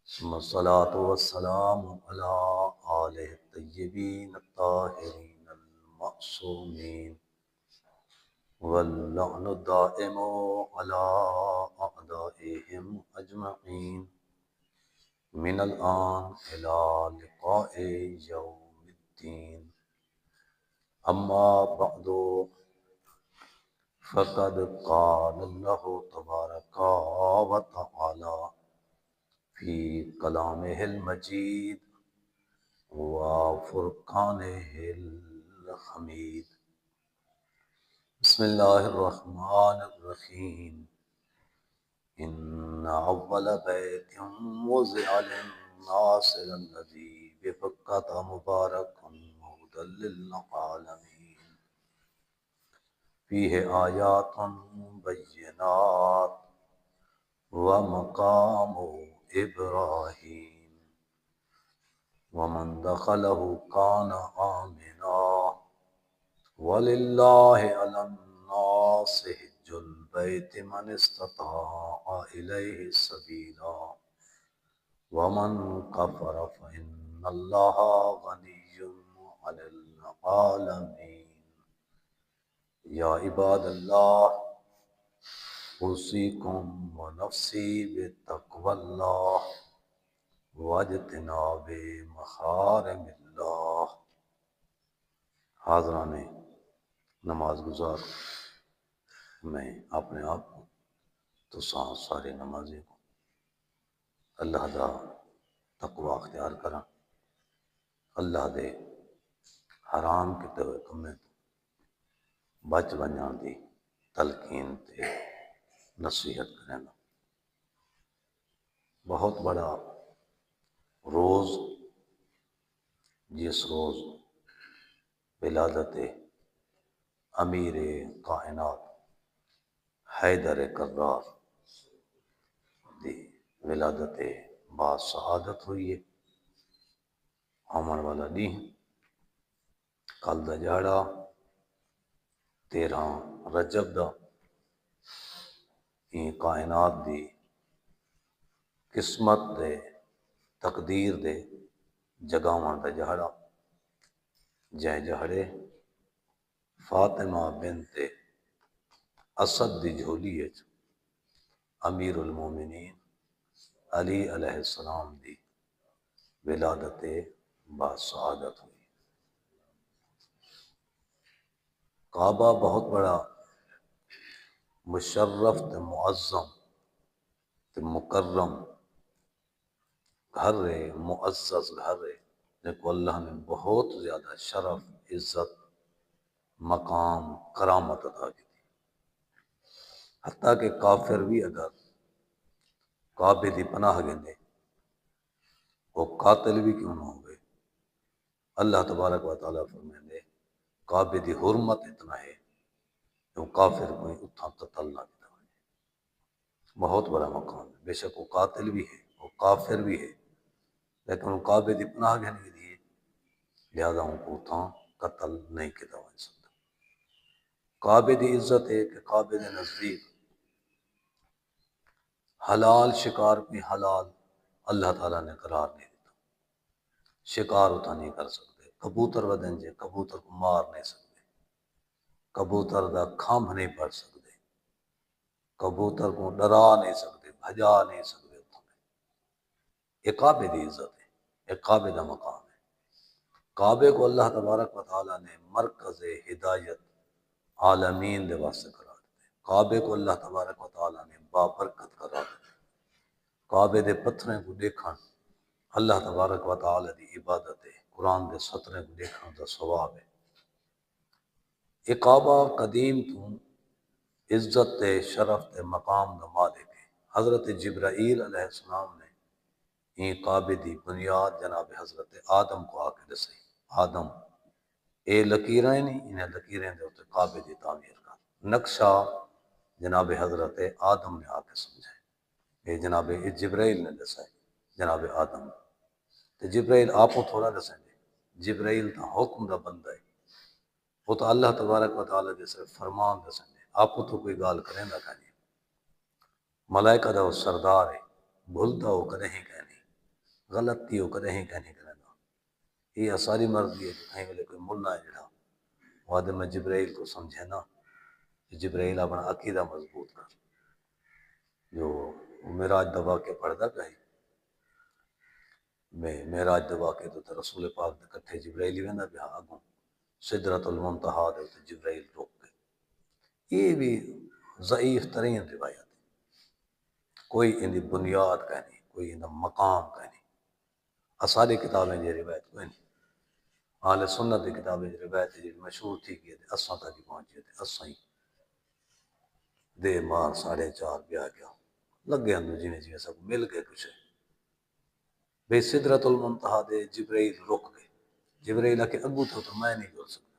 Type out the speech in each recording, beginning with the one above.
ثم الصلاة والسلام على آله الطيبين الطاهرين المعصومين واللعن الدائم على أعدائهم أجمعين من الآن إلى لقاء يوم الدين. أما بعد، فقد قال الله تبارك وتعالى في كلامه المجيد وفرقانه الحميد. بسم الله الرحمن الرحيم. إن أول بيت وضع للناس الذي ببكة مباركا هدى للعالمين فيه آيات بينات ومقام إبراهيم ومن دخله كان آمنا ولله على الناس حج البيت من استطاع إليه سبيلا ومن كفر فإن الله غني عن العالمين. يا عباد الله، أوصيكم ونفسي بتقوى الله واجتناب محارم اللہ. حاضران نماز گزار، میں اپنے آپ کو تو سارے نمازی کو اللہ دا تقوی اختیار کرا، اللہ دے حرام کیتے ہوئے کمیں تو بچ ونجان دی تلقین تے نصیحت کرنا. بہت بڑا روز، جس روز ولادت امیر کائنات حیدر کرار دی ولادت با سعادت ہوئی ہے. آمن والا دن کل دا جاڑا 13 رجب دا یہ کائنات دی قسمت دے تقدیر دے جگاواں دا جہڑا، جے جہڑے فاطمہ بنت اسد دی جھولی وچ امیر المومنین علی علیہ السلام دی ولادت با سعادت ہوئی. کعبہ بہت بڑا مشرف تے معظم تے مکرم گھر ہے، معزز گھر ہے، جس کو اللہ نے بہت زیادہ شرف، عزت، مقام، کرامت عطا کی تھی. حتیٰ کہ کافر بھی اگر کعبے دی پناہ گندے، وہ قاتل بھی کیوں نہ ہوئے، اللہ تبارک و تعالیٰ فرمائے کعبے دی حرمت اتنا ہے کہ وہ کافر کوئی اتھا قتل نہ کیتا ہوئے. بہت بڑا مقام ہے. بے شک وہ قاتل بھی ہے، وہ کافر بھی ہے، لیکن وہ کعبے دی پناہ گھنے دیے، لہذا ان کو اتھا قتل نہیں کیتا ہوئے سکتا. کعبے دی عزت ہے کہ کعبے دے نزدیک حلال شکار کوئی حلال اللہ تعالیٰ نے قرار نہیں دیتا. شکار اتھا نہیں کر سکتے. کبوتر ودن جے کبوتر کو مار نہیں سکتے، کبوتر دا کھمب نہیں پڑ سکتے، کبوتر کو ڈرا نہیں سکتے، بھجا نہیں سکتے. اتھا یہ کعبے دی عزت ہے، یہ کعبے دا مقام ہے. کعبے کو اللہ تبارک و تعالیٰ نے مرکز ہدایت عالمین دے واسطے قرار دیتے. کعبے کو اللہ تبارک و تعالیٰ نے بابرکت قرار دیتے. کعبے دے پتھریں کو دیکھن اللہ تبارک و تعالیٰ دی عبادت ہے. قرآن دے سطریں کو دیکھن دا ثواب ہے. یہ کعبہ قدیم تو عزت تے شرف تے مقام دا مالک ہے. حضرت جبرائیل علیہ السلام نے یہ کعبے دی بنیاد جناب حضرت آدم کو آ کے دسے. آدم اے لکیریں نہیں، انہیں لکیریں دے ہوتے کعبے دی تعمیر کا نقشہ جناب حضرت آدم نے آ کے سمجھائے. یہ جناب جبرائیل نے دسا ہے جناب آدم. تو جبرائیل آپ کو تھوڑا دسیں گے، جبرائیل تا حکم دا بندہ ہے. وہ تو اللہ تبارک و تعالیٰ دے صرف فرمان دسیں گے، آپ کو تو کوئی گال کریں نہ کہنی. ملائکہ دا وہ سردار ہے، بھولتا ہو کدے ہی کہنی. غلطی ہو کرے ہی کہنے کرنا یہ ساری مرضی ہے کہ کہیں ویلے کوئی ملا ہے جڑا وعدے میں جبرائیل کو سمجھے نا کہ جبرائیل اپنا عقیدہ مضبوط کر جو معراج دا واقعہ پڑھدا پیا میں معراج دا واقعہ تو رسول پاک دے کٹھے جبرائیل ویندا پیا اگوں سدرۃ المنتہا دے تے جبرائیل رک گئے یہ بھی ضعیف ترین روایت ہے کوئی ان دی بنیاد کا نہیں کوئی ان دا مقام کا نہیں ساری کتابیں یہ روایت کوئی نہیں اہل سنت کی کتابیں روایت جی مشہور تھی کہ اساں تک پہنچے تھے اساں ہی دے مار 4:30 بیا گیا لگے اندر جنہیں جی سب مل گئے کچھ بے سدرۃ المنتہا دے جبرائیل رک گئے جبرائیل آ کے ابو تو میں نہیں جول سکتا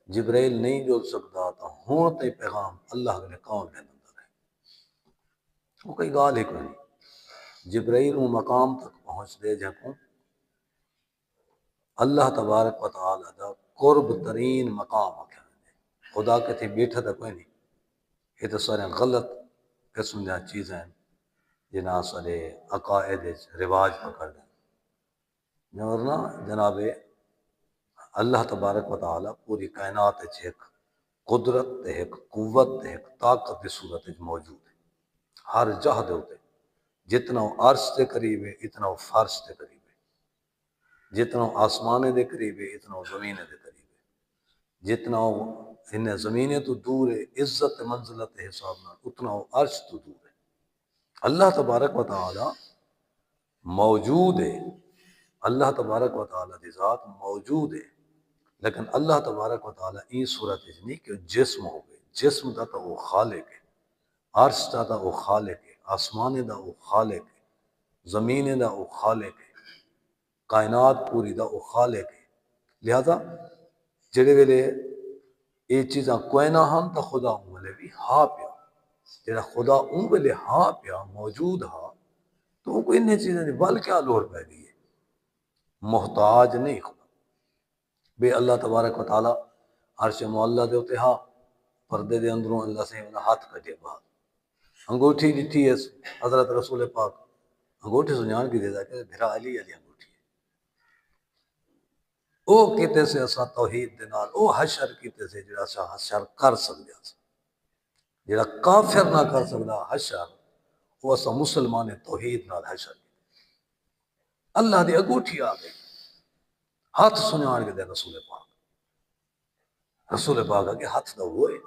جبرائیل نہیں جول سکتا تو ہون تے پیغام اللہ نے کون دے اندر ہے وہ کوئی گال ہی کوئی نہیں جبرائیل وہ مقام تک پہنچ دے جہاں اللہ تبارک و تعالی دا قرب ترین مقام آکھیا خدا کے تھے بیٹھا تھا کوئی نہیں یہ تو سارے غلط قسم جہاں چیزیں ہیں جنہاں سارے عقائد رواج پکڑ دیں ورنہ جناب اللہ تبارک و تعالی پوری کائنات ایک قدرت ایک قوت ایک طاقت کی صورت موجود ہے ہر جہد ہوتے جتنا وہ عرش کے قریب ہے اتنا وہ فرش کے قریب ہے جتنا وہ آسمانے دے قریب ہے اتنا وہ زمینے دے قریب ہے جتنا وہ ان زمینے تو دور ہے عزت منزلت حساب نہ اتنا وہ عرش تو دور ہے اللہ تبارک و تعالی موجود ہے اللہ تبارک و تعالی دی ذات موجود ہے لیکن اللہ تبارک و تعالی این صورت نہیں کہ جسم ہو گئے جسم دا تو وہ خالق ہے عرش دا تو وہ خالق ہے آسمانے دا وہ خالق ہے زمینے دا وہ خالق ہے کائنات پوری دا وہ خالق ہے لہذا جڑے ویلے یہ چیزاں کوئی نہ ہم تو خدا ہوں ویلے بھی ہاں پیا جڑا خدا ہوں ویلے ہاں پیا موجود ہاں تو وہ کوئی انہیں چیزیں نہیں بل کیا لوڑ پہ گئی ہے محتاج نہیں خدا بے اللہ تبارک و تعالی عرش معلیٰ دے ہوتے ہاں پردے دے اندروں اللہ سے ہاتھ کٹے بعد انگوٹھی ڈٹھی ہے حضرت رسول پاک انگوٹھی سنجان کی دے دا کہ بھرا علی انگوٹھی ہے او کیتے سے اسا توحید دے نال او حشر کیتے سے جڑا سا حشر کر سکدا سی جڑا کافر نہ کر سکدا حشر وہ اسا مسلمان توحید نال حشر اللہ دی انگوٹھی آ گئی ہاتھ سنجان کے دے رسول پاک کے ہاتھ دا ہوئے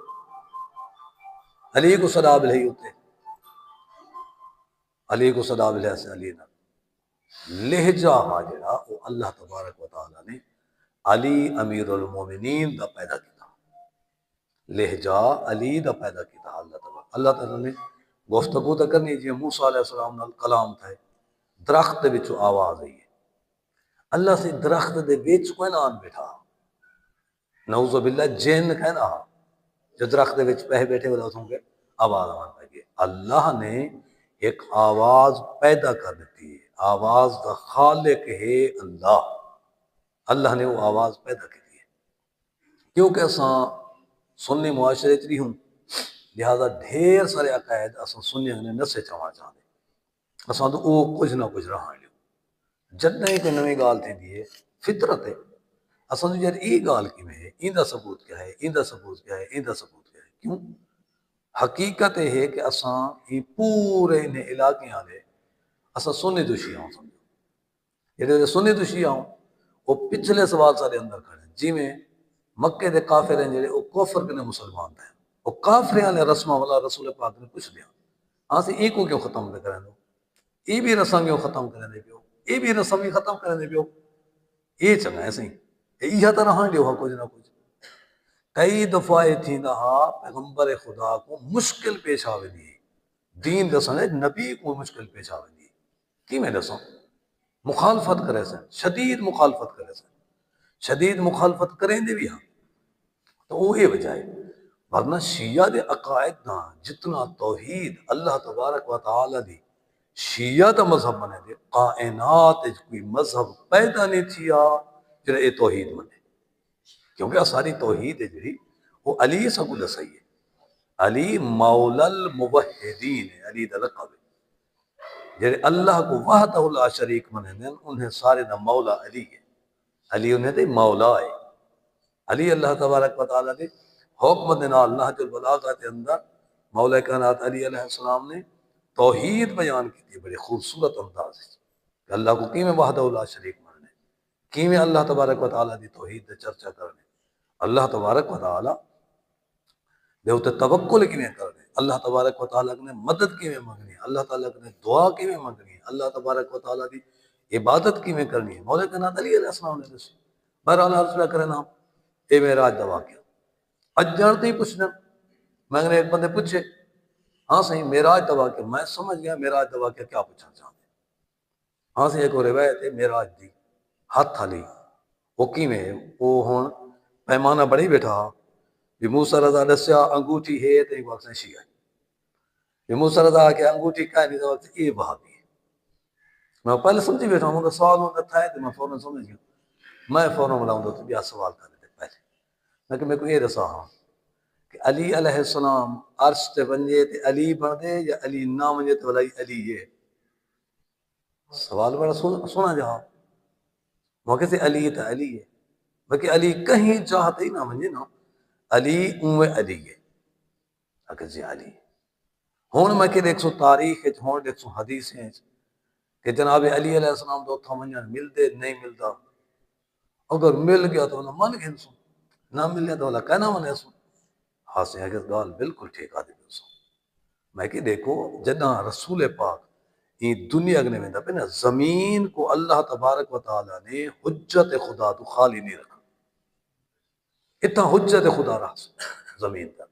علی کو صدا بلہی ہوتے علی کو صدا بلہی سے علی نہ لہجہ حاجرہ وہ اللہ تبارک و تعالی نے علی امیر المومنین دا پیدا کیتا لہجہ علی دا پیدا کیتا اللہ تعالی نے گفتگو تا کرنی جی موسیٰ علیہ السلام نال کلام تھا درخت دے وچوں آواز آئی ہے اللہ سے درخت دے وچ کوئی نہ آن بیٹھا نعوذ باللہ جن کہنا جو درخت دے وچ پہ بیٹھے والا ہوں گے آواز آن لگے اللہ نے ایک آواز پیدا کر دیتی ہے آواز دا خالق ہے اللہ اللہ نے وہ آواز پیدا کی ہے کیونکہ اساں سنی معاشرے چ ہوں لہذا ڈھیر سارے عقائد اساں سنی نے نسے چواں چاہتے اساں تو وہ کچھ نہ کچھ رہا لیو جدیں کوئی نویں گال تھی ہے فطرت ہے اساں تو یار یہ گال کی میں ہے ایندا ثبوت کیا ہے ایندا ثبوت کیا ہے ایندا ثبوت کیا ہے کیوں حقیقت یہ ہے کہ اساں یہ پورے ان علاقے والے اساں سنی تو شیعہ سمجھو جڑے سنی تو شیعہ ہوں وہ پچھلے سوال سارے اندر کھڑے ہیں جی میں مکے دے کافر ہیں جڑے وہ کفر کنے مسلمان ہیں وہ کافر والے رسماں والا رسول پاک نے پوچھ لیا ہاں سے ایک کو کیوں ختم نہ کریں دو یہ بھی رسم کیوں ختم کریں دے پیو یہ بھی رسم ہی ختم کریں دے پیو یہ چنگا ہے صحیح یہ طرح ہاں ڈیو کچھ نہ کچھ کئی دفعہ یہ تھی نہ پیغمبر خدا کو مشکل پیش آوے دی دین دسن نبی کو مشکل پیش آوے دی کی میں دسوں مخالفت کرے سن شدید مخالفت کرے سن شدید مخالفت کریں دے بھی ہاں تو وہ یہ وجہ ہے ورنہ شیعہ دے عقائد نہ جتنا توحید اللہ تبارک و تعالی دی شیعہ دا مذہب بنے دے کائنات کوئی مذہب پیدا نہیں تھیا جنہیں اے توحید بنے کیونکہ ساری توحید ہے جی وہ علی سکو دسائی ہے علی مولا الموحدین ہے علی دا لقب ہے جڑے اللہ کو وحدہ لا شریک منیں انہیں سارے دا مولا علی ہے، علی انہیں دے مولا ہے، علی اللہ تبارک و تعالیٰ نے حکم دینا نہج البلاغہ کے اندر مولا کائنات علی علیہ السلام نے توحید بیان کی تھی بڑے خوبصورت انداز ہے کہ اللہ کو کیویں وحدہ لا شریک مننے، کیویں اللہ تبارک و تعالیٰ دی توحید دے چرچا کرنے، اللہ تبارک و تعالیٰ دے اتنے توکل کیویں کرنے، اللہ تبارک و تعالیٰ نے مدد کیویں منگنی، اللہ تعالیٰ نے دعا کیویں منگنی، اللہ تبارک و تعالیٰ دی عبادت کیویں کرنی ہے، مولا کائنات علی علیہ السلام نے دسی۔ بہرحال عرض پہ کرنا اے معراج دا واقعہ اج جانتے ہی پوچھنا، میں نے ایک بندے پوچھے ہاں صحیح معراج دا واقعہ، میں سمجھ گیا معراج دا واقعہ کیا پوچھنا چاہتے ہیں۔ ہاں صحیح ایک اور روایت ہے معراج دی ہاتھ والی، وہ کیویں وہ ہن پیمانہ بڑی بیٹھا بھی موسیٰ رضا دسیا انگوٹھی ہے تے ایک وقت شیعہ بھی موسیٰ رضا کہ انگوٹھی کا نہیں وقت اے وہابی ہے۔ میں پہلے سمجھی بیٹھا ہوں سوال ہوتا تھا تو میں فوراً سمجھ گیا، میں فوراً بلاؤں تو بیا سوال کر لیتے پہلے، لیکن میں کو یہ دسا ہاں کہ علی علیہ السلام عرش تے ونجے تے علی بن دے یا علی نہ ونجے تے ولائی علی ہے؟ سوال بڑا سنا جہاں موقع سے علی تا علی ہے، بلکہ علی کہیں چاہتے ہی نہ ونجے نا علی اوے علی ہے، اگر جی علی ہون میں کہ دیکھ سو تاریخ ہون دیکھ سو حدیثیں کہ جناب علی علیہ السلام دو تھا ونجن ملدے نہیں ملدا، اگر مل گیا تو انہوں من گھن سو، نہ مل گیا تو اللہ کہنا منے سو۔ حاصل ہے کہ گال بالکل ٹھیک آدھی بھی سو۔ میں کہ دیکھو جنہ رسول پاک یہ دنیا اگنے میں پہ نا زمین کو اللہ تبارک و تعالیٰ نے حجت خدا تو خالی نہیں رکھا، اتنا حجت خدا رہا زمین پر،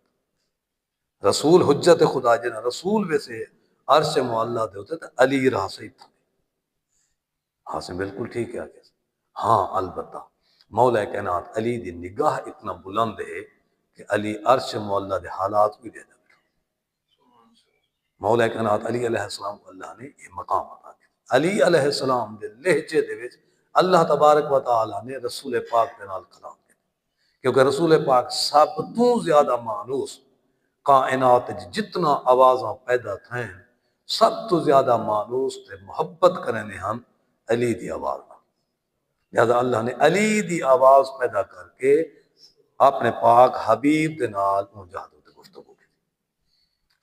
رسول حجت خدا جنہ رسول ویسے عرش معلّہ دے ہوتے تھے علی رہا صحیح تھا۔ حاصل بالکل ٹھیک ہے آگے۔ ہاں البتہ مولا کائنات علی دی نگاہ اتنا بلند ہے کہ علی عرش معلّہ دے حالات بھی دے دے، مولا کائنات علی علیہ السلام کو اللہ نے یہ مقام عطا کیا۔ علی علیہ السلام دے لہجے دے وچ اللہ تبارک و تعالیٰ نے رسول پاک دے نال کلام کیا، کیونکہ رسول پاک سب تو زیادہ مانوس کائنات جتنا آوازاں پیدا تھیں سب تو زیادہ مانوس تے محبت کرنے ہم علی دی آواز نال، لہذا اللہ نے علی دی آواز پیدا کر کے اپنے پاک حبیب دے نال مجاہدہ تے گفتگو کی۔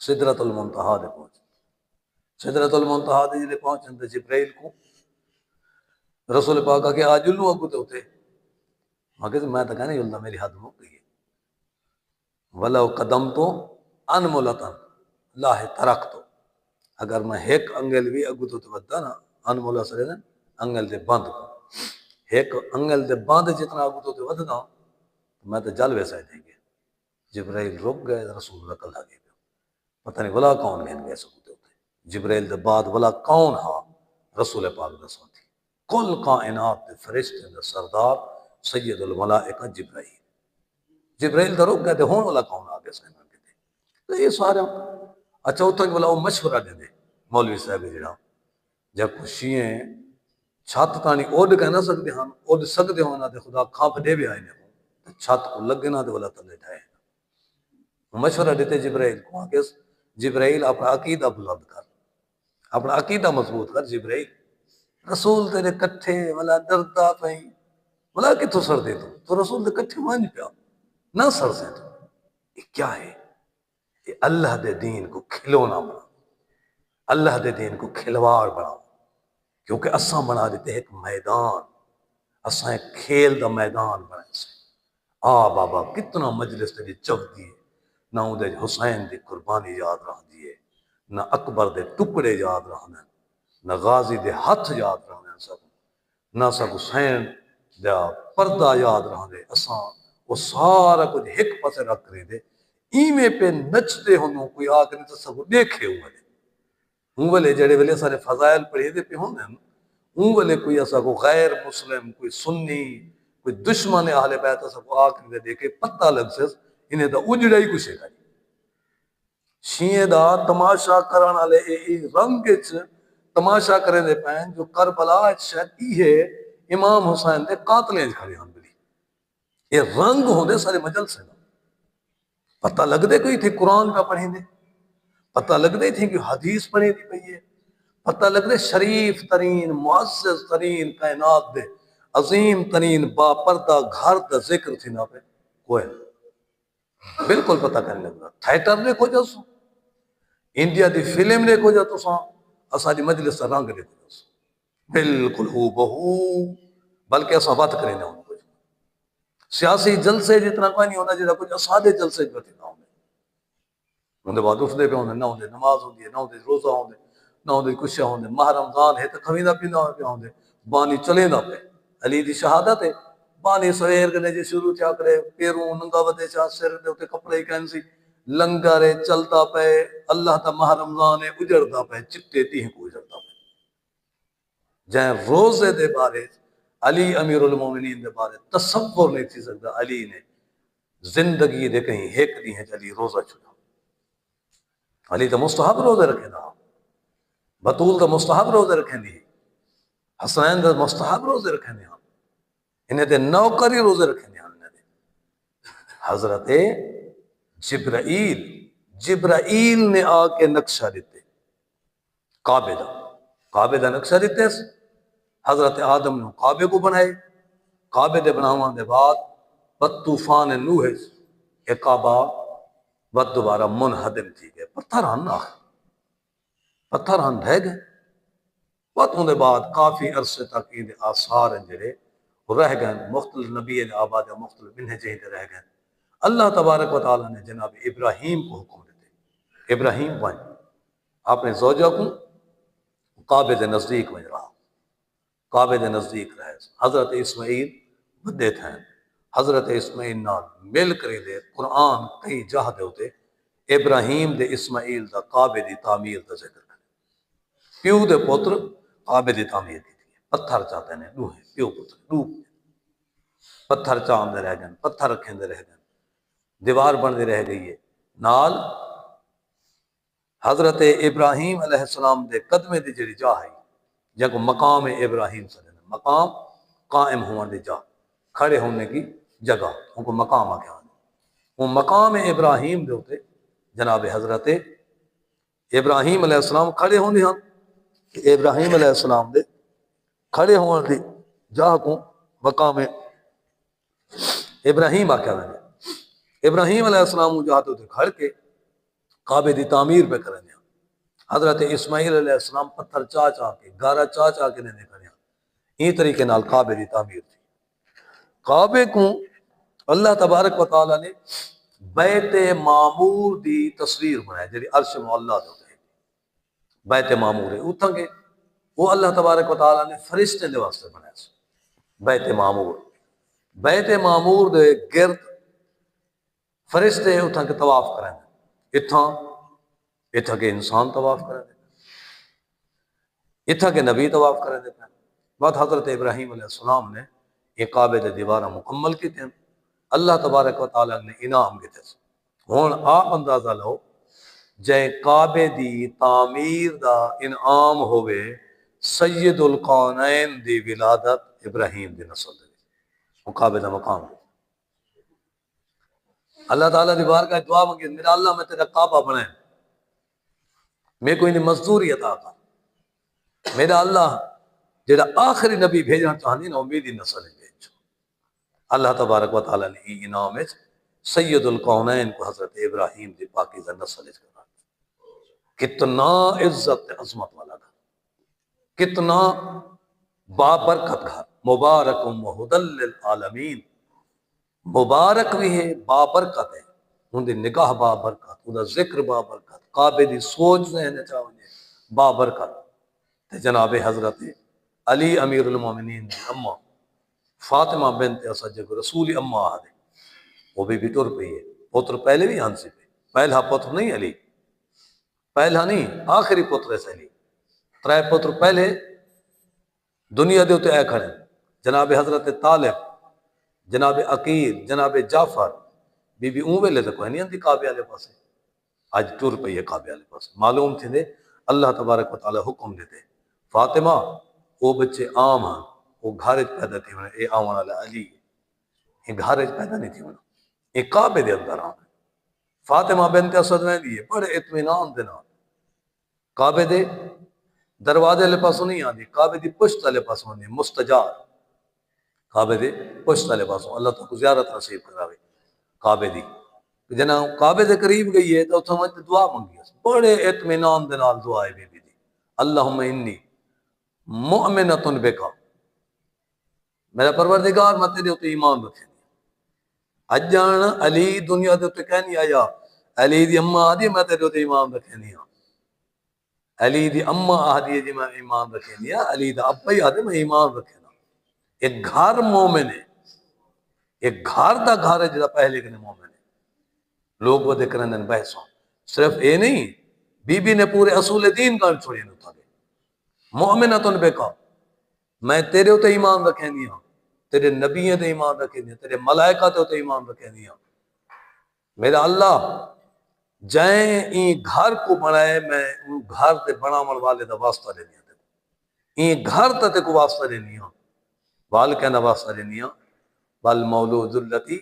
سدرۃ المنتہا دے پہنچے، سدرۃ المنتہا دے جلے پہنچن تے جبرائیل کو رسول پاک کہ آج جلو اگو تے ہوتے، میں تو کہنا اللہ میری حد مک گئی ہے، ولو قدم تو انملتن لاہ ترک تو، اگر میں ایک انگل بھی اگو تو بدتا نا انمولا سرے نا انگل دے بند کو، ایک انگل دے بند جتنا اگو تو بدتا میں تو جل ویسا ہی دیں گے۔ جبرائیل رک گئے، رسول رکل لگے گئے، پتہ نہیں بلا کون گھن گئے سکتے ہوتے، جبرائیل دے بعد بلا کون ہاں رسول پاک رسول تھی، کل کائنات دے فرشتے دے سردار سید الملائکہ جبرائیل، جبرائیل دے رک گئے دے ہون والا کون آگے سائن کر کے تو یہ سارے اچھا اتھا کہ بلا وہ مشورہ دے دے مولوی صاحب جڑا جب خوشیاں چھت تانی اوڈ کہہ نہ سکتے ہاں اوڈ سکتے ہونا دے خدا کھاپ دے بھی آئے نے چھت کو لگے نہ دے والا تلے ڈھائے، مشورہ دیتے جبرائیل کو آگے جبرائیل اپنا عقیدہ بلند کر، اپنا عقیدہ مضبوط کر جبرائیل، رسول تیرے کٹھے والا ڈرتا پہیں والا کتوں سر دے تو رسول دے کٹھے مان پیا نہ سر سے تو یہ کیا ہے؟ یہ اللہ دے دین کو کھلونا بنا، اللہ دے دین کو کھلواڑ بنا، کیونکہ اساں بنا دیتے ایک میدان، اساں ایک کھیل دا میدان بنا سے بابا کتنا مجلس تیری چف دیے، نہ دے حسین دی قربانی یاد رہ دیے، نہ اکبر دے ٹکڑے یاد رہنے، نہ غازی دے ہاتھ یاد رہنے سب، نہ سب حسین دا پردہ یاد رہنے، اساں وہ سارا کچھ ایک پاسے رکھ رہے دے، ایمیں پہ نچتے ہونوں کوئی آگ نہیں تو سب دیکھے ہوئے دے، ہوں والے جڑے والے سارے فضائل پڑھے دے پہ ہونے ہیں، ہوں والے کوئی ایسا کو غیر مسلم، کوئی سنی، کوئی دشمن اہل بیت ایسا کو آگ نہیں دیکھے پتہ لگ سے انہیں دا اجڑا ہی کچھ ہے شیعہ دا تماشا کرن والے رنگ تماشا کرے دے پین جو کربلا شاید ہے امام حسین دے قاتلیں کھڑے ہوں بلی یہ رنگ ہوندے سارے مجلسے دا پتہ لگ دے کوئی تھے قرآن کا پڑھیں دے، پتہ لگ دے تھے کہ حدیث پڑھیں دی پئی ہے، پتہ لگ رہے شریف ترین معزز ترین کائنات دے عظیم ترین با پردہ گھر دا ذکر تھی نا پہ کوئی بالکل پتہ کرنے لگ رہا تھیٹر نے کو جا سو انڈیا دی فلم نے کو جا تو سا اسا دی مجلس رنگ نے کو جا سو بالکل ہو بہو بلکہ اسا بات کریں نہ ہوں کچھ سیاسی جلسے جتنا کوئی نہیں ہوتا جیسا کچھ اسادے جلسے جو تھی نہ ہوں اندے بعد اٹھتے پہ ہوندے نہ ہوندے نماز ہوندی ہے نہ ہوندے روزہ ہوندے نہ ہوندے کچھ ہوندے ماہ رمضان ہے تو کھویندہ پیندہ پہ ہوندے بانی چلے نہ پہ علی دی شہادت ہے بانی سویر کنے جی شروع چاہ کرے پیروں ننگا ودے چاہ سر دے ہوتے کپڑے کہنسی لنگر چلتا پہ اللہ تا ماہ رمضان اجڑتا پہ چٹے تیہ کو اجڑتا پہ جہاں روزے دے بارے علی امیر المومنین دے بارے تصور نہیں تھی سکتا علی نے زندگی دے کہیں ایک دی ہے علی روزہ چھوڑا علی تو مستحب روزے رکھے نا بطول تو مستحب روزے رکھیں دی حسنین تو مستحب روزے رکھیں دی انہیں دے نوکری روزے رکھیں دی حضرت جبرائیل نے آ کے نقشہ دیتے کعبے دا نقشہ دیتے حضرت آدم نے کعبے کو بنائے کعبے دے بناوان دے بعد بد طوفان نوح یہ کعبہ بد دوبارہ منہدم تھی گئے پتھر ہن رہ گئے بہت ہونے بعد کافی عرصے تک ان آثار جڑے رہ گئے مختلف نبی آباد مختلف منہجیں رہ گئے اللہ تبارک و تعالیٰ نے جناب ابراہیم کو حکم دیتے ابراہیم بن اپنے زوجہ کو کعبے دے نزدیک بن رہا کعبے دے نزدیک رہے حضرت اسماعیل بدے تھے حضرت اسماعیل نال مل کری دے قرآن کئی جہاں دے ہوتے ابراہیم دے اسماعیل دا کعبے دی تعمیر دا ذکر کرے پیو دے پتر کعبے دی تعمیر کی تھی پتھر چاہتے ہیں لوہ پیو پتر لوہ پتھر چاہتے رہ گئے پتھر رکھیں دے رہ گئے دیوار بن دے رہ گئی ہے نال حضرت ابراہیم علیہ السلام دے قدمے دی جڑی جا ہے جب مقام ابراہیم صلی اللہ علیہ وسلم مقام قائم ہونے دی جا کھڑے ہونے کی جگہ ان کو مقام آگیا وہ مقام ابراہیم دے ہوتے جناب حضرت ابراہیم علیہ السلام کھڑے ہونے ہاں کہ ابراہیم علیہ السلام دے کھڑے ہونے دی جا کو مقام ابراہیم آگیا ہونے ابراہیم علیہ السلام جاتے ہوتے کھڑ کے کعبے دی تعمیر پہ کرنے حضرت اسماعیل علیہ السلام پتھر چاہ چاہ کے گارا چاہ چاہ کے نہیں کرنے یہ طریقے نال کعبے دی تعمیر تھی کعبے کو اللہ تبارک و تعالیٰ نے بیت معمور دی تصویر بنائے جیسے عرش معلیٰ ہوتے ہیں بیت معمور ہے اتھاں گے وہ اللہ تبارک و تعالیٰ نے فرشتے دے واسطے بنائے بیت معمور دے گرد فرشتے اتھاں کے طواف کریں اتھاں کے انسان طواف کریں اتھاں کے نبی طواف کریں دے بعد حضرت ابراہیم علیہ السلام نے یہ کعبے دے دیوارہ مکمل کی تھے اللہ تبارک و تعالیٰ نے انعام کی تھے ہون آپ اندازہ لو جے کعبے دی تعمیر دا انعام ہوئے سید القونین دی ولادت ابراہیم دی نسل دے وہ کعبے دا مقام ہے اللہ تعالیٰ دی بارگاہ دعا مانگی میرا اللہ میں تیرا کعبہ بنائے میں کوئی نہیں مزدوری عطا کر میرا اللہ جیڑا آخری نبی بھیجنا چاہنی نا امیدی نسل بھیجو اللہ تبارک و تعالیٰ نے یہ انعام ہے سید القونین کو حضرت ابراہیم دی پاکیزہ نسل کرا کتنا عزت عظمت والا گھر کتنا بابرکت گھر مبارک و ہدی للعالمین مبارک بھی ہے بابرکت ہے ان دی نگاہ بابرکت ان دا ذکر بابرکت کعبے دی سوچ ذہن چاہونے بابرکت جناب حضرت علی امیر المومنین دی اماں فاطمہ بنت اسد جو رسول اماں آدھے وہ بھی ٹر پئی ہے پتر پہلے بھی ہنسی پہ پہلا پتر نہیں علی پہلا نہیں آخری پتر ہے علی ترائے پتر پہلے دنیا دے ہوتے اے کھڑے جناب حضرت طالب جناب عقیل جناب جعفر بی بی اون ویلے تک نہیں اندھی کعبے والے پاسے آج ٹر پئی ہے کعبے والے پاسے معلوم تھے دے اللہ تبارک و تعالی حکم دیتے فاطمہ وہ بچے عام ہیں وہ گھارج پیدا تھی ہونے اے آوان والا علی یہ گھارج پیدا نہیں تھی ہونا یہ کعبے دے اندر آن فاطمہ بنت اسد نے دیئے بڑے اطمینان دینا کعبے دے دروازے والے پاسوں نہیں آتی، کعبے دی پشت والے پاسوں آتی، مستجار کعبے دے پشت والے پاسوں اللہ تعالیٰ کو زیارت نصیب کراوے کعبے دی۔ جنا کعبے دے قریب گئی ہے تو اتھوں وچ دعا منگی، بڑے اطمینان دے نال دعا ہے بی بی دی، اللہم انی مؤمنۃ بک، میرا پروردگار میں تیرے تے ایمان رکھے اج جان علی دنیا دے تے کہہ نہیں آیا، علی دی اماں آدھی میں تیرے تے ایمان رکھے نہیں ہاں، علی دی اماں آدھی جی میں ایمان رکھے نہیں ہاں، علی دا ابا ہی آدھے میں ایمان رکھے نا۔ ایک گھر مومن ہے، ایک گھر دا گھر ہے جڑا پہلے کنے مومن ہے، لوگ وہ کرن دن بحثوں، صرف اے نہیں بی بی نے پورے اصول دین کا چھوڑے نہ تھا، مومنۃ بک، میں تیرے تے ایمان رکھے نہیں ہاں، تیرے نبیوں تے ایمان رکھے نہیں، تیرے ملائکہ تے ایمان رکھے نہیں ہاں، میرا اللہ جائیں این گھر کو بنائے، میں ان گھر تے بناون والے دا واسطہ لینی ہوں، این گھر تے کو واسطہ لینی ہوں، وال کہنا واسطہ لینی ہوں، بل مولود التی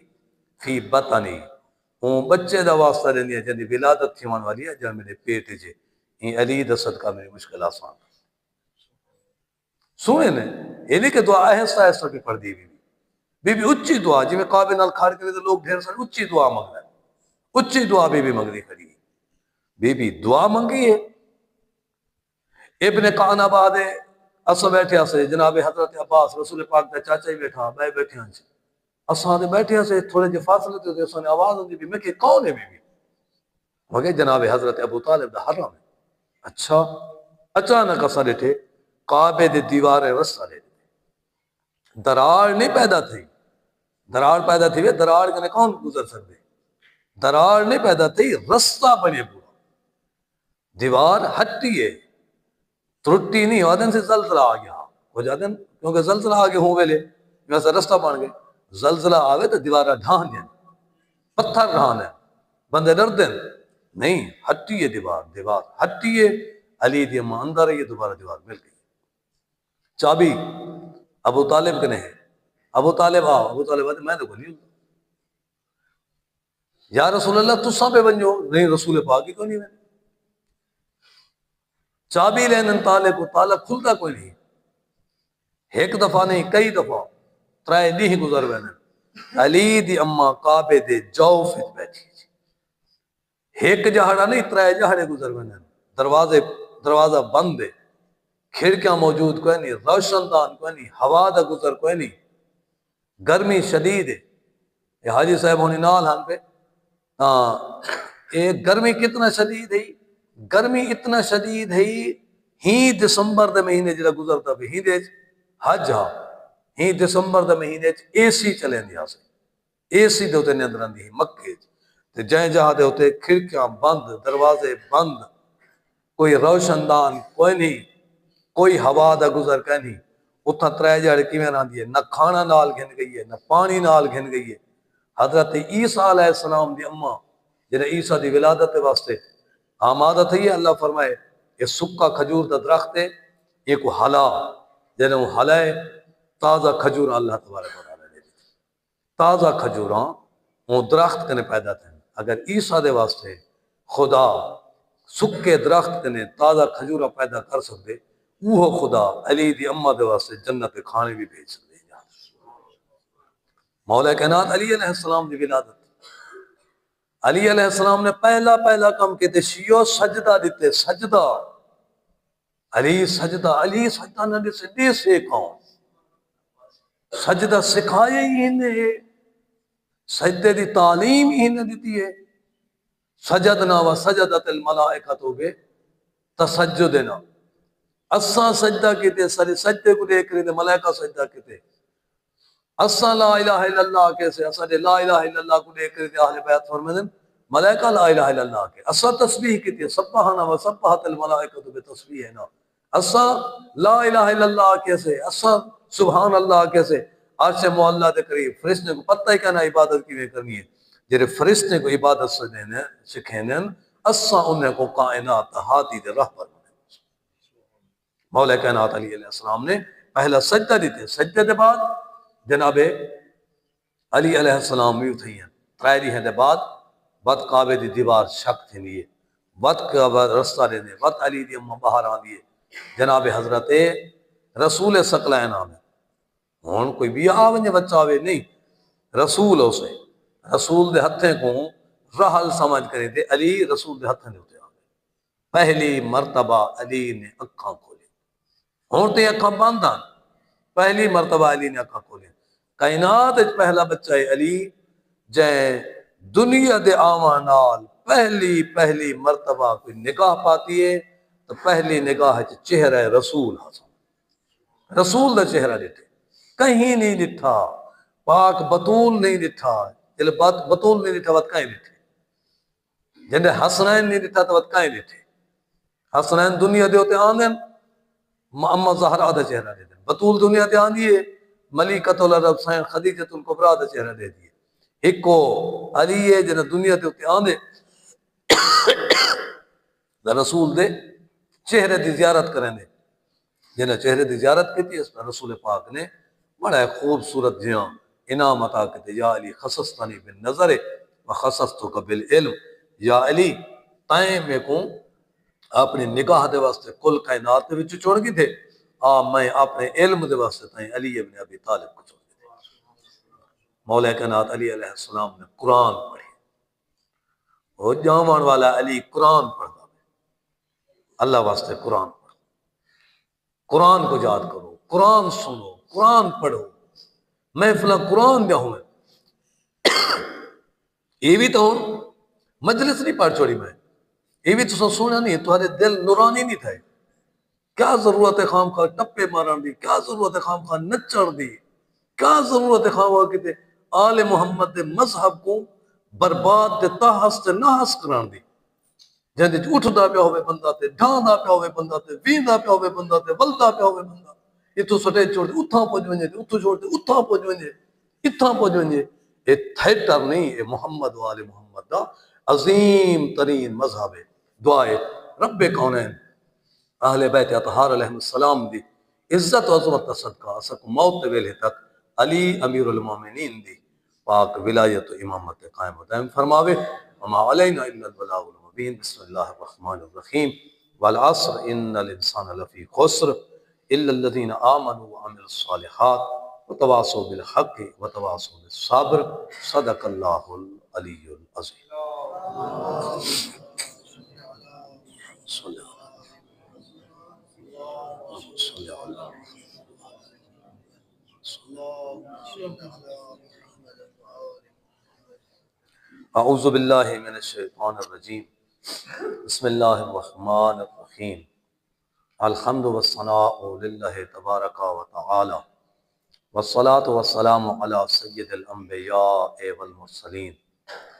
فی بطنی، اون بچے دا واسطہ لینی ہے جن دی ولادت تھیون والی ہے، جن میرے پیٹ جے، این علی دا صدقہ میری مشکل آسان سونے نے، یہ نہیں کہ دعا آہستہ آہستہ بھی پڑھ دی بی بی اچھی دعا، جی میں کعبے نال کھڑ کے تو لوگ ڈھیر سارے اچھی دعا منگ رہے ہیں، اچھی دعا بی بی منگ دی کھڑی ہے، بی بی دعا منگی ہے۔ ابن کان آباد اسا بیٹھے سے جناب حضرت عباس رسول پاک دا چاچا ہی بیٹھا، بے بیٹھے ہیں اساں دے بیٹھے سے تھوڑے جے فاصلے تے اساں نے آواز ہوندی بھی میں کہ کون ہے بی بی؟ مگر جناب حضرت ابو طالب دا حرم ہے۔ اچھا اچانک اساں ڈٹھے کعبے دی دیوار رستہ لے دراڑ نہیں پیدا تھی، دراڑ پیدا تھی دراڑ کنے کون گزر سکتے، دراڑ نہیں پیدا تھی، رستہ بنے پورا، دیوار ہٹی ہے، ترٹی نہیں ہو دن سے زلزلہ آ گیا ہو جاتے ہیں کیونکہ زلزلہ آ گیا ہوں ویلے ویسا رستہ بن گئے، زلزلہ آوے تو دیوارہ ڈھان دیں، پتھر ڈھان ہے، بندے ڈر دیں نہیں، ہٹی ہے دیوار، دیوار ہٹی ہے، علی دی اماں اندر ہے، دوبارہ دیوار مل گئی، چابی ابو طالب کنے ہے، ابو طالب آؤ، ابو طالب آتے میں تو نہیں ہوں، یا رسول اللہ تساں پہ بن جو، نہیں رسول پاک ہی کو نہیں میں، چابی لین تالے کو تالا کھلتا کوئی نہیں، ایک دفعہ نہیں کئی دفعہ ترائے نہیں گزر وینے، علی دی اماں کعبے دے جوف وچ بیٹھی، ایک جہڑا نہیں ترائے جہڑے گزر وینے، دروازہ بند ہے، کھڑکیاں موجود کوئی نہیں، روشن دان کوئی نہیں، ہوا دا گزر کوئی نہیں، گرمی شدید ہے، یہ حاجی صاحب ہونی نال ہم پہ ایک گرمی کتنا شدید ہے، گرمی اتنا شدید ہے، ہی دسمبر دے مہینے جڑا گزرتا پہ ہی دے حج ہاں، ہی دسمبر دے مہینے اے سی چلیں دیا سے، اے سی دے ہوتے نے اندر آندی مکے تے جائیں جہاں دے ہوتے کھڑکیاں بند، دروازے بند، کوئی روشن دان کوئی نہیں، کوئی ہوا دا گزر کوئی نہیں، اتنا ترائے جاڑے کیویں آندی ہے، نہ کھانا نال گھن گئی ہے، نہ پانی نال گھن گئی ہے، حضرت عیسیٰ علیہ السلام دی اماں جنہیں عیسیٰ دی ولادت واسطے آمادہ تھی ہے، اللہ فرمائے یہ سکا کھجور دا درخت ہے، یہ کو حلا جنہیں وہ حلائے تازہ کھجور اللہ تبارک و تعالیٰ دے دی، تازہ کھجوراں وہ درخت کنے پیدا تھے، اگر عیسیٰ دے واسطے خدا سکے درخت کنے تازہ کھجورہ پیدا کر سکتے، وہ خدا علی دی اماں دے واسطے جنت کے کھانے بھی بھیج سکتے ہیں۔ مولا کائنات علی علیہ السلام دی ولادت، علی علیہ السلام نے پہلا کام کیتے شیعو سجدہ دیتے، سجدہ علی سجدہ نہ دے سیکھاؤں، سجدہ سکھایا ہی انہیں، سجدے دی تعلیم ہی انہیں دیتی ہے، سجدنا و سجدت الملائکۃ بے تسجدنا، اساں سجدہ کیتے سارے سجدے کو دیکھ رہے ملائکہ سجدہ کیتے، اساں لا الہ الا اللہ کیسے، اساں لا الہ الا اللہ کو دیکھ رہے اہل بیت فرماتے ہیں ملائکہ لا الہ الا اللہ کے، اساں تسبیح کیتے سبحنا و سبحت الملائکۃ بتسبیحنا، اساں لا الہ الا اللہ کیسے، اساں سبحان اللہ کیسے، عرش معلیٰ دے قریب فرشتے کو پتہ ہی کہنا عبادت کی کرنی ہے، جڑے فرشتے کو عبادت سکھینے اساں انہیں کو کائنات ہاتھی دے راہ پر مولا کائنات علی علیہ السلام نے پہلا سجدہ دیتے، سجدے دے بعد جناب علی علیہ السلام بھی اٹھائی ہیں، ترائری ہیں دے بعد وقت کعبے دی دیوار شک تھی نہیں ہے، وقت کعبہ رستہ لینے، وقت علی دی اماں باہر آن دیئے، جناب حضرت رسول ثقلین آمد ہون کوئی بھی آ ونجے بچہ آوے نہیں، رسول ہو سے رسول دے ہتھیں کو رحل سمجھ کرے تے علی رسول دے ہتھیں دے ہوتے آوے۔ پہلی مرتبہ علی نے اکھاں کھولی، ہون تے اکھاں باندھا، پہلی مرتبہ علی نے اکھاں کھولی۔ کائنات وچ پہلا بچہ ہے علی جائے دنیا دے آواں نال پہلی مرتبہ کوئی نگاہ پاتی ہے تو پہلی نگاہ چہرہ رسول حاصل، رسول دا چہرہ ڈٹھے، کہیں نہیں ڈٹھا، پاک بطول نہیں ڈٹھا، جلے بطول نہیں ڈٹھا وقت کہیں ڈٹھے، جنہیں حسنین نہیں ڈٹھا تو وقت کہیں ڈٹھے۔ حسنین دنیا دے ہوتے آندن اما زہرا دا چہرہ دے دیں، بطول دنیا دے آندیے ملکۃ العرب سین خدیجۃ الکبریٰ دا چہرہ دے دیے، ایک کو علی ہے جنہیں دنیا دے ہوتے آندے رسول دے چہرے دی زیارت کریں دے، جنہیں چہرے دی زیارت کی تھی اس پر رسول پاک نے بڑا خوبصورت جہاں انعام عطا کرتے، یا علی خصصتنی بالنظر وخصصتک بالعلم، یا علی تائیں میں کو اپنی نگاہ دے واسطے کل کائنات دے وچ چھوڑ گئی تھے، میں اپنے علم دے واسطے تائیں علی ابن ابی طالب کو چھوڑ گئی تھے۔ مولا کائنات علی علیہ السلام نے قرآن پڑھی، وہ جامان والا علی قرآن پڑھتا ہے، اللہ واسطے قرآن پڑھو، قرآن کو یاد کرو، قرآن سنو، قرآن پڑھو، محفلہ قرآن دیا ہوئے، یہ بھی تو مجلس نہیں پڑھ چھوڑی میں، یہ بھی تو سونا نہیں، تمہارے دل نورانی نہیں تھے، کیا ضرورت ہے خام خواہ ٹپے مارن دی، کیا ضرورت ہے خام خواہ نچڑ دی، کیا ضرورت ہے خام خواہ کہتے آل محمد دے مذہب کو برباد تے تحس تے نحس کران دی، جہاں اٹھدا پیا ہوئے بندہ تے ڈھاندا پیا ہوئے بندہ تے ویندا پیا ہوئے بندہ تے ولدا پیا ہوئے بندہ، اتھوں سٹے چھوڑ دے اتھاں پہنچ ونجے، اتھوں چھوڑ دے اتھاں پہنچ ونجے، اتھاں پہنچ ونجے، یہ تھیٹر نہیں، یہ محمد و آل محمد دا عظیم ترین مذہب ہے۔ دعائے رب کونین اہل بیت اطہار علیہ السلام دی عزت و عظمت صدقہ اسک موت ویلے تک علی امیر المومنین دی پاک ولایت و امامت قائم و دائم فرماوے، وما علینا الا البلاغ المبین۔ بسم اللہ الرحمن الرحیم، والعصر ان الانسان لفی خسر الا الذین آمنوا وعملوا الصالحات وتواصوا بالحق وتواصوا بالصبر، صدق اللہ العلی العظیم۔ صلی اللہ اعوذ باللہ من الشیطان الرجیم، بسم اللہ الرحمن الرحیم، الحمد والثناء للہ تبارک و تعالی، والصلاة والسلام علی سید الانبیاء والمرسلین،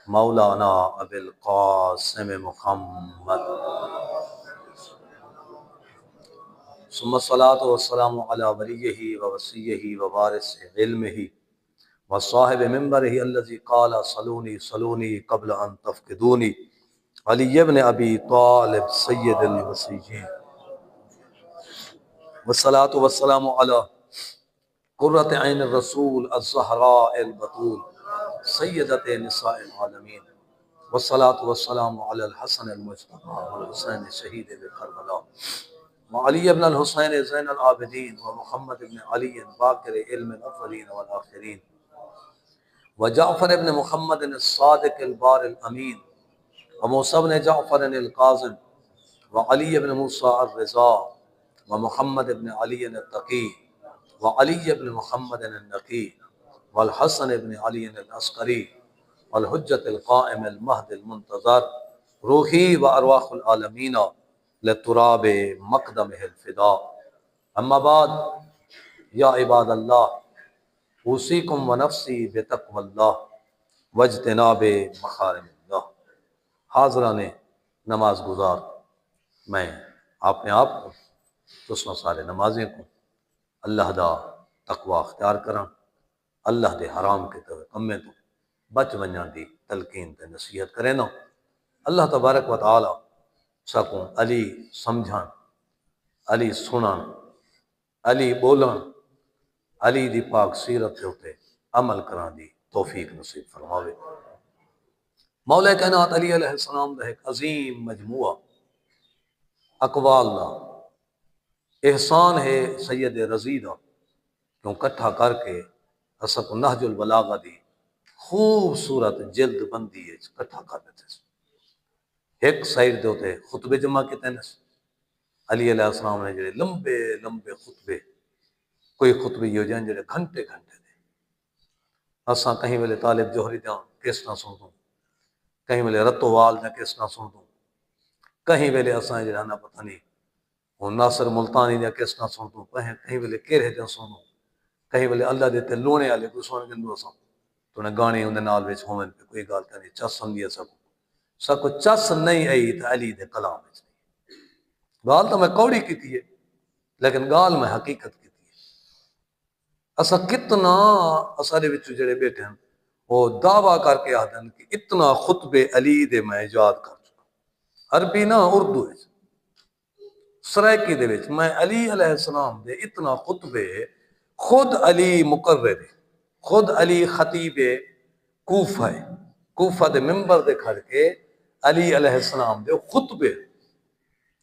مولانا ابی القاسم محمد، ثم الصلاة والسلام علی ولیہ ووصیہ ووارث علمہ وصاحب منبرہ الذی قال صلونی صلونی قبل ان تفقدونی، علی ابن ابی طالب سید الوصیین، والصلاة والسلام علی قرۃ عین الرسول الزہراء البتول سیدۃ نساء العالمین، والصلاة والسلام علی الحسن المجتبی والحسین شہید کربلا، وعلی ابن الحسین زین العابدین ومحمد ابن علی باقر علم الاولین والآخرین، وجعفر ابن محمد الصادق البار الامین، وموسیٰ ابن جعفر القاظم، وعلی ابن موسیٰ الرضا، ومحمد ابن علی التقی، وعلی ابن محمد النقی، والحسن ابن علی العسکری، والحجت القائم المہد المنتظر، روحی و ارواح العالمین لتراب مقدمہ الفدا، اما بعد، یا عباد اللہ، اوصیکم و نفسی بتقوی اللہ واجتناب محارم اللہ۔ حاضران نماز گزار، میں اپنے آپ کو تسمہ سارے نمازیں کو اللہ دا تقوی اختیار کرن، اللہ دے حرام کے کمیں تو بچ ونجان دی تلقین تے نصیحت کریں نا، اللہ تبارک و تعالی سکوں علی سمجھان، علی سنن، علی بولن، علی دی پاک سیرت ہوتے عمل کران دی توفیق نصیب فرماوے۔ مولا کائنات علی علیہ السلام دا ایک عظیم مجموعہ اقوال دا احسان ہے سید رضی دا کیوں کٹھا کر کے اسا کو نہج البلاغہ دی خوبصورت جلد بندی ہے کٹھا کر دیتے ایک سائڈ دے ہوتے خطبے جمع کیتے ہیں علی علیہ السلام نے جڑے لمبے لمبے خطبے کوئی خطبے یہ ہو جائیں جڑے گھنٹے گھنٹے دے اساں کہیں ویلے طالب جوہری دیاں کس نہ سن دوں کہیں ویلے رتو وال دا کس نہ سن دوں کہیں ویلے اساں جڑا نا پتہ نہیں وہ ناصر ملتانی دا کس نہ سن دوں کہیں ویلے کیرے دا سن دوں کہیں ویلے اللہ دیتے لونے والے کوئی سن گندو اساں تو نے گانے اندے نال وچ ہوون پہ کوئی گل تے نہیں چس ہوندی سب کو چس نہیں آئی تھا علی دے کلام وچ گال تو میں کوڑی کیتی ہے لیکن گال میں حقیقت کیتی ہے اسا کتنا اسارے وچ جڑے بیٹھے ہیں وہ دعویٰ کر کے آدھن کہ اتنا خطبے علی دے میں ایجاد کر چکا عربی نہ اردو ہے سرائکی دے وچ میں علی علیہ السلام دے اتنا خطبے خود علی مقرر خود علی خطیب کوفہ ہے کوفہ دے ممبر دے کھڑ کے علی علیہ السلام دے خطبے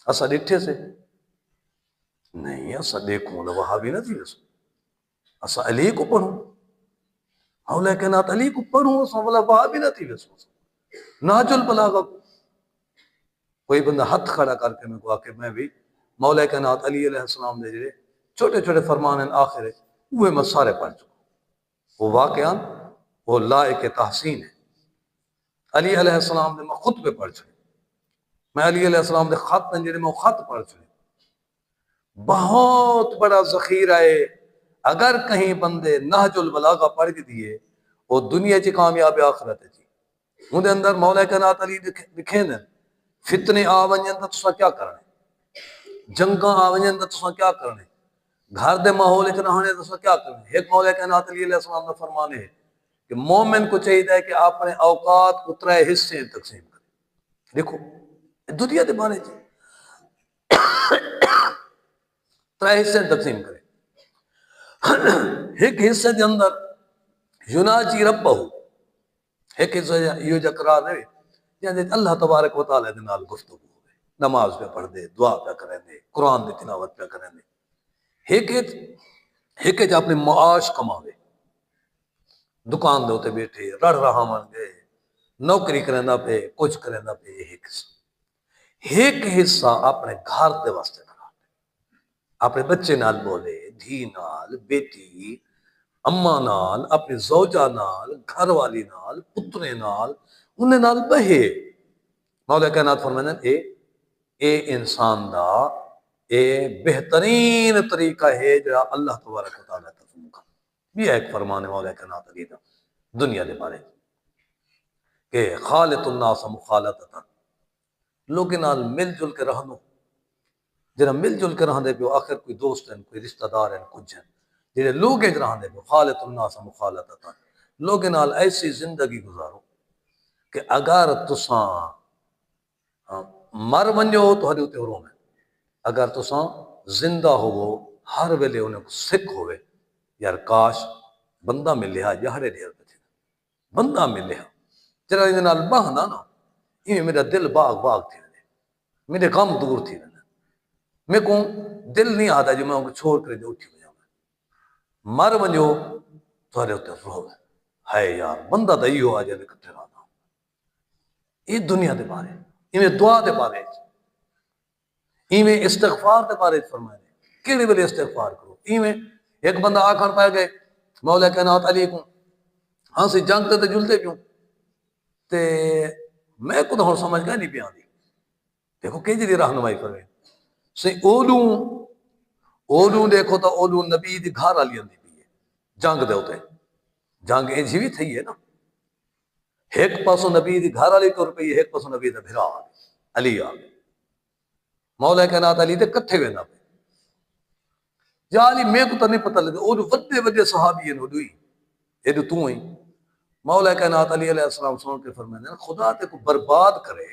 اسا ڈٹھے سے نہیں اسا دیکھوں نہ وہابی نہ تھی ویسو اسا علی کو پڑھوں مولا کائنات علی کو پڑھوں اسا والا وہابی نہ تھی ویسو نہج البلاغہ کو کوئی بندہ ہاتھ کھڑا کر کے میں کو آ کے میں بھی مولا کائنات علی علیہ السلام دے جڑے چھوٹے چھوٹے فرمان ہیں آخر وہ میں سارے پڑھ چکا وہ واقعان وہ لائق تحسین ہے علی علیہ السلام دے میں خطبے پڑھ چکے میں علی علیہ السلام دے خط ہیں جڑے میں خط پڑھ چکے بہت بڑا ذخیرہ ہے اگر کہیں بندے نہج البلاغہ پڑھ کے دیے وہ دنیا چی کامیاب آخرت ہے جی ان دے اندر مولا کائنات علی لکھے ہیں فتنے آ ونجن تو تساں کیا کرنے جنگاں آ ونجن تو تساں کیا کرنے گھر دے ماحول وچ رہنے تو تساں کیا کرنے ایک مولا کائنات علی علیہ السلام کا فرمان ہے کہ مومن کو چاہیے کہ اپنے اوقات کو 3 حصے تقسیم کرے دیکھو دنیا دے بارے جی 3 حصے تقسیم کرے ایک حصے دے اندر یناجی ربہ ایک حصہ یہ جا قرار ہے یعنی اللہ تبارک و تعالیٰ دے نال گفتگو ہوئے نماز پہ پڑھ دے دعا پہ کریں دے قرآن دی تلاوت پہ کریں دے ایک جا اپنے معاش کماوے دکان دے ہوتے بیٹھے رڑ رہا من گئے نوکری کرنا پہ کچھ کرنا پہ ایک حصہ اپنے گھر دے واسطے کرا اپنے بچے نال بولے دھی نال بیٹی اماں نال اپنی زوجہ نال گھر والی نال پترے نال انہیں نال بہے مولا کائنات فرماتے ہیں اے انسان دا اے بہترین طریقہ ہے جو اللہ تبارک و تعالیٰ تفہیم کا یہ ایک فرمان ہے مولا کائنات علی دا دنیا دے بارے کہ خالط الناس مخالطتا لوگوں نال مل جل کے رہنو جنہاں مل جل کے رہنے پہ آخر کوئی دوست ہیں کوئی رشتہ دار ہیں کچھ ہیں جنہیں لوگیں رہنے پہ خالط الناس مخالطتا لوگوں نال ایسی زندگی گزارو کہ اگر تساں مر ونجو تو ہر ہوتے ہو میں اگر تساں زندہ ہوو ہر ویلے انہیں کو سکھ ہوئے یار کاش بندہ ملے ہا یہرے دیر پہ تھی بندہ ملے ہا جرا ان نال بہنا نا یہ میرا دل باغ باغ تھی رہے میرے غم دور تھی رہے میں کو دل نہیں آتا جو میں ان کو چھوڑ کر دے اٹھی ہو جاؤں مر ونجو تو ہر ہوتے رو ہے یار بندہ تو یہ ہو آ جائے کٹھے رہا یہ دنیا دے بارے ایویں دعا دے بارے ایویں استغفار دے بارے فرمائے کیڑے ویلے استغفار کرو ایویں ایک بندہ آکھن پہ گئے مولا کائنات علی کو ہاں سی جنگ تے جلتے پیوں تے میں کو تو سمجھ گیا نہیں پیا دی دیکھو کہ جی رہنمائی کرے سی اولوں دیکھو تو اولوں نبی دی گھر والی اندی پئی ہے جنگ دے ہوتے جنگ اے جی بھی تھی ہے نا ایک پاسوں نبی دی گھر والی تر پئی ایک پاسوں نبی دا بھرا علی آ مولا کائنات علی تے کٹھے وینا پے یا علی میں کو تو نہیں پتہ لگا او وڈے وڈے صحابی ہیں دوئی اے تو ہی مولا کائنات علی علیہ السلام سن کے فرمایا خدا تے کو برباد کرے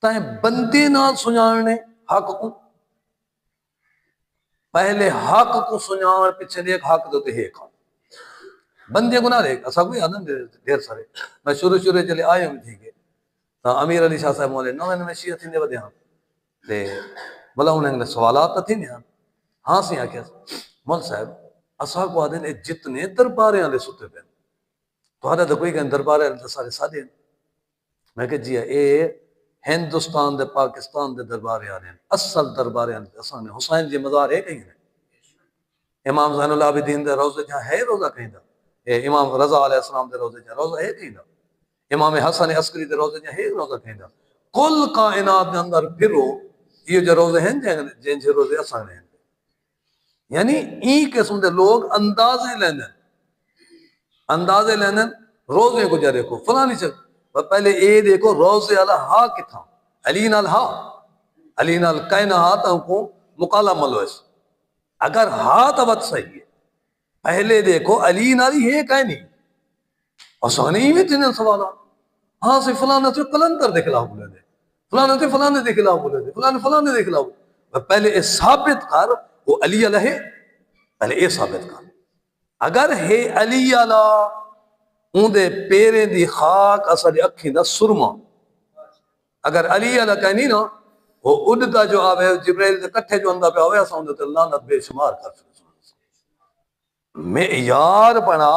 تائیں بندے نال سنانے حق کو پہلے حق کو سنان پیچھے ایک حق دے تے ایک بندے کو نہ دیکھ اسا کوئی آدم دیر سارے میں شروع چلے آئے ہوں تھی کہ امیر علی شاہ صاحب مولے نویں شیعہ تھیندے ودے ہاں تے بلا انہیں نے سوالات تھی نہیں ہاں سی آکھیا مول صاحب اساں کو آدھے نے جتنے دربارے والے ستے پہ تو آدھا تو کوئی کہ دربارے والے سارے سادے ہیں میں کہ جی اے ہندوستان دے پاکستان دے دربارے والے اصل دربارے والے اساں نے حسین جی مزار ہے کہیں امام زین العابدین دے روزے جہاں ہے روزہ کہیں دا امام رضا علیہ السلام دے روزے جہاں روزہ ہے کہیں دا امام حسن عسکری دے روزے جہاں ہے روزہ کہیں دا کل کائنات دے اندر پھرو یہ جو روزے ہیں جن سے روزے اساں نے یعنی این قسم دے لوگ اندازے لیندن روزے کو جا دیکھو فلانی سے پہلے اے دیکھو روزے والا ہا کتھا علی نال ہا علی نال کائنا ہا تا کو مقالہ ملوس اگر ہا تا بات صحیح ہے پہلے دیکھو علی نال ہے کائنی آسانی میں تین سوالا ہاں سے فلانا سے قلندر دے خلاف بولے دے فلانا سے فلانے دے خلاف بولے دے فلانے دے خلاف پہلے اے ثابت کر وہ علی علیہ ہے پہلے اے ثابت کر اگر ہے علی علیہ اون دے پیرے دی خاک اصل اکھیں دا سرما اگر علی علیہ کہیں نہیں نا وہ اڈتا جو آوے جبریل دے کٹھے جو اندہ پہ آوے اساں دے لعنت بے شمار کر معیار بنا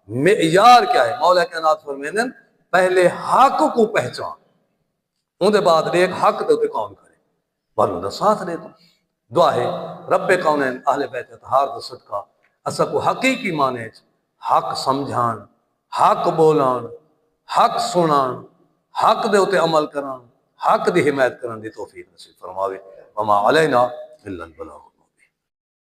معیار کیا ہے مولا کائنات فرمائیں پہلے حق کو پہچان اون دے بعد ایک حق دے کون کرے والوں دا ساتھ دے تو دعا ہے رب کونین اہل بیت اطہار دا صدقہ اسا کو حقیقی مانے حق سمجھان حق بولان حق سنان حق دے اتے عمل کران حق دی حمایت کران دی توفیق نصیب فرماوے وما علینا الا البلاغ